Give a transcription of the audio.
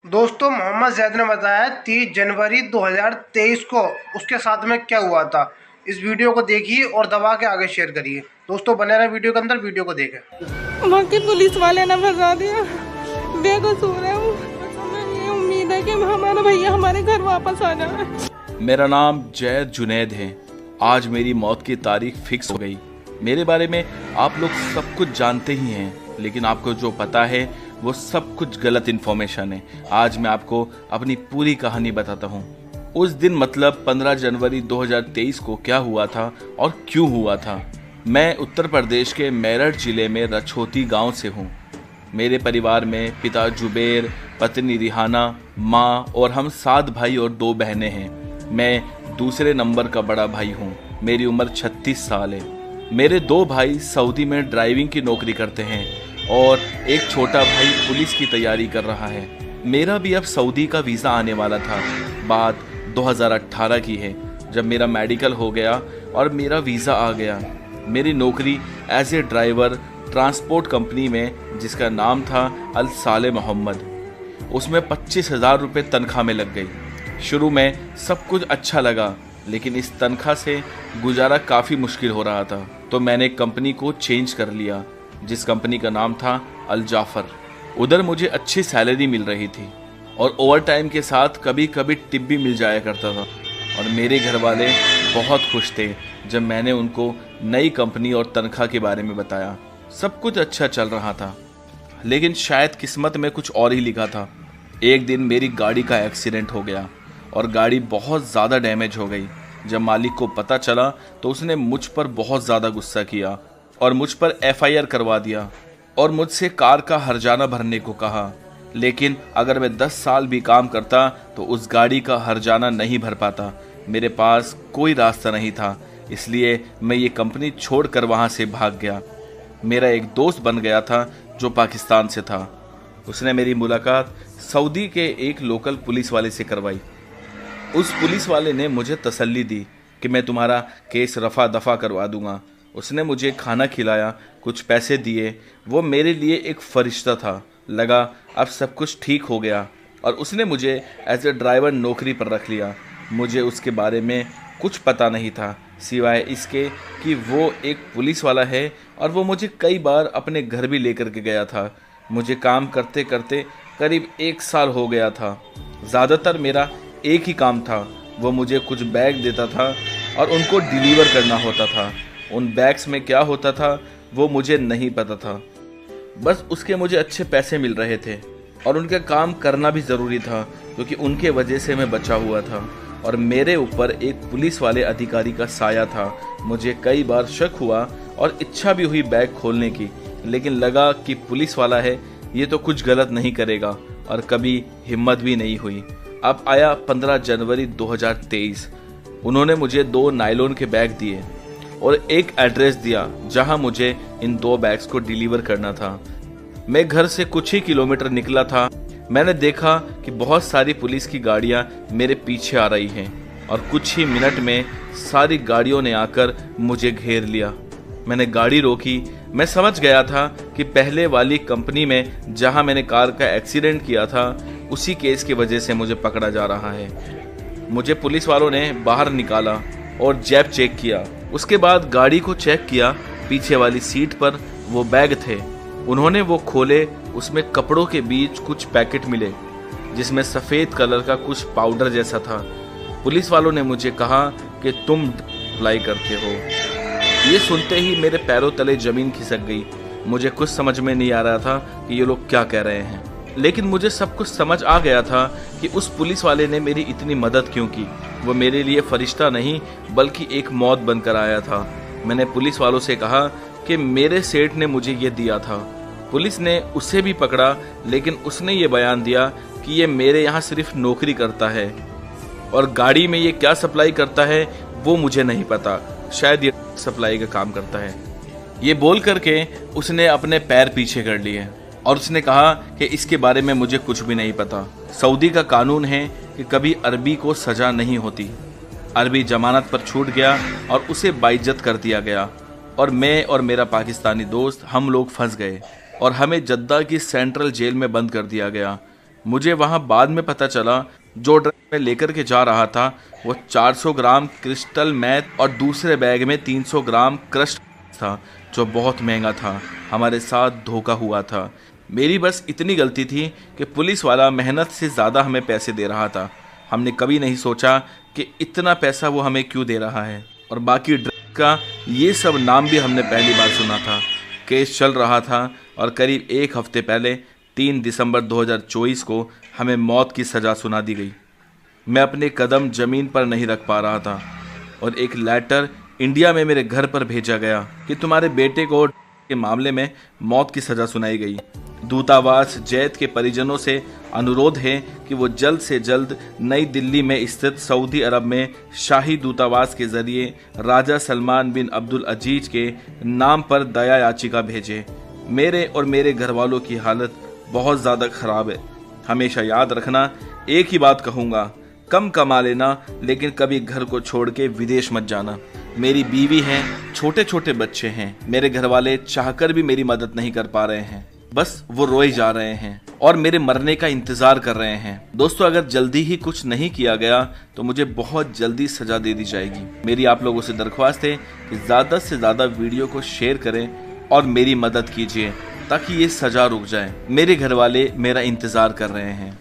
दोस्तों मोहम्मद जैद ने बताया 30 जनवरी 2023 को उसके साथ में क्या हुआ था। इस वीडियो को देखिए और दबा के आगे शेयर करिए। दोस्तों बने रहे वीडियो के अंदर, वीडियो को देखें। वहाँ के पुलिस वाले ने फंसा दिया, बेकसूर है वो। हमें ये उम्मीद है कि हमारा भैया हमारे घर वापस आ जाए। मेरा नाम जैद जुनैद है। आज मेरी मौत की तारीख फिक्स हो गई। मेरे बारे में आप लोग सब कुछ जानते ही हैं, लेकिन आपको जो पता है वो सब कुछ गलत इन्फॉर्मेशन है। आज मैं आपको अपनी पूरी कहानी बताता हूँ। उस दिन मतलब 15 जनवरी 2023 को क्या हुआ था और क्यों हुआ था। मैं उत्तर प्रदेश के मेरठ जिले में रछोती गांव से हूँ। मेरे परिवार में पिता जुबेर, पत्नी रिहाना, माँ और हम 7 भाई और 2 बहनें हैं। मैं दूसरे नंबर का बड़ा भाई हूँ। मेरी उम्र 36 साल है। मेरे 2 भाई सऊदी में ड्राइविंग की नौकरी करते हैं और एक छोटा भाई पुलिस की तैयारी कर रहा है। मेरा भी अब सऊदी का वीज़ा आने वाला था। बात 2018 की है, जब मेरा मेडिकल हो गया और मेरा वीज़ा आ गया। मेरी नौकरी as a driver transport company में, जिसका नाम था अल साले मोहम्मद, उसमें 25,000 रुपये तनख्वाह में लग गई। शुरू में सब कुछ अच्छा लगा, लेकिन इस तनख्वाह से गुजारा काफ़ी मुश्किल हो रहा था, तो मैंने कंपनी को चेंज कर लिया, जिस कंपनी का नाम था अल जाफ़र। उधर मुझे अच्छी सैलरी मिल रही थी और ओवर टाइम के साथ कभी कभी टिप भी मिल जाया करता था। और मेरे घर वाले बहुत खुश थे जब मैंने उनको नई कंपनी और तनख्वाह के बारे में बताया। सब कुछ अच्छा चल रहा था, लेकिन शायद किस्मत में कुछ और ही लिखा था। एक दिन मेरी गाड़ी का एक्सीडेंट हो गया और गाड़ी बहुत ज़्यादा डैमेज हो गई। जब मालिक को पता चला तो उसने मुझ पर बहुत ज़्यादा गुस्सा किया और मुझ पर FIR करवा दिया और मुझसे कार का हर्जाना भरने को कहा। लेकिन अगर मैं 10 साल भी काम करता तो उस गाड़ी का हर्जाना नहीं भर पाता। मेरे पास कोई रास्ता नहीं था, इसलिए मैं ये कंपनी छोड़कर वहाँ से भाग गया। मेरा एक दोस्त बन गया था जो पाकिस्तान से था। उसने मेरी मुलाकात सऊदी के एक लोकल पुलिस वाले से करवाई। उस पुलिस वाले ने मुझे तसल्ली दी कि मैं तुम्हारा केस रफा दफा करवा दूंगा। उसने मुझे खाना खिलाया, कुछ पैसे दिए। वो मेरे लिए एक फरिश्ता था। लगा अब सब कुछ ठीक हो गया और उसने मुझे एज ए ड्राइवर नौकरी पर रख लिया। मुझे उसके बारे में कुछ पता नहीं था, सिवाय इसके कि वो एक पुलिस वाला है और वो मुझे कई बार अपने घर भी लेकर के गया था। मुझे काम करते करते करीब 1 साल हो गया था। ज़्यादातर मेरा एक ही काम था, वो मुझे कुछ बैग देता था और उनको डिलीवर करना होता था। उन बैग्स में क्या होता था वो मुझे नहीं पता था, बस उसके मुझे अच्छे पैसे मिल रहे थे और उनका काम करना भी ज़रूरी था, क्योंकि उनके वजह से मैं बचा हुआ था और मेरे ऊपर एक पुलिस वाले अधिकारी का साया था। मुझे कई बार शक हुआ और इच्छा भी हुई बैग खोलने की, लेकिन लगा कि पुलिस वाला है, ये तो कुछ गलत नहीं करेगा, और कभी हिम्मत भी नहीं हुई। अब आया 15 जनवरी 2023। उन्होंने मुझे 2 नायलॉन के बैग दिए और एक एड्रेस दिया जहां मुझे इन 2 बैग्स को डिलीवर करना था। मैं घर से कुछ ही किलोमीटर निकला था। मैंने देखा कि बहुत सारी पुलिस की गाड़ियां मेरे पीछे आ रही हैं और कुछ ही मिनट में सारी गाड़ियों ने आकर मुझे घेर लिया। मैंने गाड़ी रोकी। मैं समझ गया था कि पहले वाली कंपनी में जहां मैंने कार का एक्सीडेंट किया था, उसी केस की वजह से मुझे पकड़ा जा रहा है। मुझे पुलिस वालों ने बाहर निकाला और जेब चेक किया। उसके बाद गाड़ी को चेक किया। पीछे वाली सीट पर वो बैग थे। उन्होंने वो खोले। उसमें कपड़ों के बीच कुछ पैकेट मिले, जिसमें सफ़ेद कलर का कुछ पाउडर जैसा था। पुलिस वालों ने मुझे कहा कि तुम अप्लाई करते हो। ये सुनते ही मेरे पैरों तले ज़मीन खिसक गई। मुझे कुछ समझ में नहीं आ रहा था कि ये लोग क्या कह रहे हैं, लेकिन मुझे सब कुछ समझ आ गया था कि उस पुलिस वाले ने मेरी इतनी मदद क्यों की। वो मेरे लिए फरिश्ता नहीं बल्कि एक मौत बनकर आया था। मैंने पुलिस वालों से कहा कि मेरे सेठ ने मुझे ये दिया था। पुलिस ने उसे भी पकड़ा, लेकिन उसने ये बयान दिया कि ये मेरे यहाँ सिर्फ नौकरी करता है और गाड़ी में ये क्या सप्लाई करता है वो मुझे नहीं पता। शायद ये सप्लाई का काम करता है। ये बोल करके उसने अपने पैर पीछे कर लिए और उसने कहा कि इसके बारे में मुझे कुछ भी नहीं पता। सऊदी का कानून है कि कभी अरबी को सज़ा नहीं होती। अरबी जमानत पर छूट गया और उसे बाइज्जत कर दिया गया और मैं और मेरा पाकिस्तानी दोस्त हम लोग फंस गए और हमें जद्दा की सेंट्रल जेल में बंद कर दिया गया। मुझे वहाँ बाद में पता चला जो ड्रग मैं लेकर के जा रहा था वो 400 ग्राम क्रिस्टल मैथ और दूसरे बैग में 300 ग्राम क्रस्ट था, जो बहुत महंगा था। हमारे साथ धोखा हुआ था। मेरी बस इतनी गलती थी कि पुलिस वाला मेहनत से ज़्यादा हमें पैसे दे रहा था। हमने कभी नहीं सोचा कि इतना पैसा वो हमें क्यों दे रहा है। और बाकी ड्रग का ये सब नाम भी हमने पहली बार सुना था। केस चल रहा था और करीब एक हफ्ते पहले 3 दिसंबर 2024 को हमें मौत की सज़ा सुना दी गई। मैं अपने कदम ज़मीन पर नहीं रख पा रहा था और एक लेटर इंडिया में मेरे घर पर भेजा गया कि तुम्हारे बेटे को के मामले में मौत की सज़ा सुनाई गई। दूतावास जैद के परिजनों से अनुरोध है कि वो जल्द से जल्द नई दिल्ली में स्थित सऊदी अरब में शाही दूतावास के जरिए राजा सलमान बिन अब्दुल अजीज के नाम पर दया याचिका भेजें। मेरे और मेरे घर वालों की हालत बहुत ज़्यादा ख़राब है। हमेशा याद रखना, एक ही बात कहूँगा, कम कमा लेना लेकिन कभी घर को छोड़ के विदेश मत जाना। मेरी बीवी है, छोटे छोटे बच्चे हैं। मेरे घर वाले चाहकर भी मेरी मदद नहीं कर पा रहे हैं, बस वो रोए जा रहे हैं और मेरे मरने का इंतजार कर रहे हैं। दोस्तों, अगर जल्दी ही कुछ नहीं किया गया तो मुझे बहुत जल्दी सजा दे दी जाएगी। मेरी आप लोगों से दरख्वास्त है कि ज़्यादा से ज़्यादा वीडियो को शेयर करें और मेरी मदद कीजिए ताकि ये सजा रुक जाए। मेरे घर वाले मेरा इंतजार कर रहे हैं।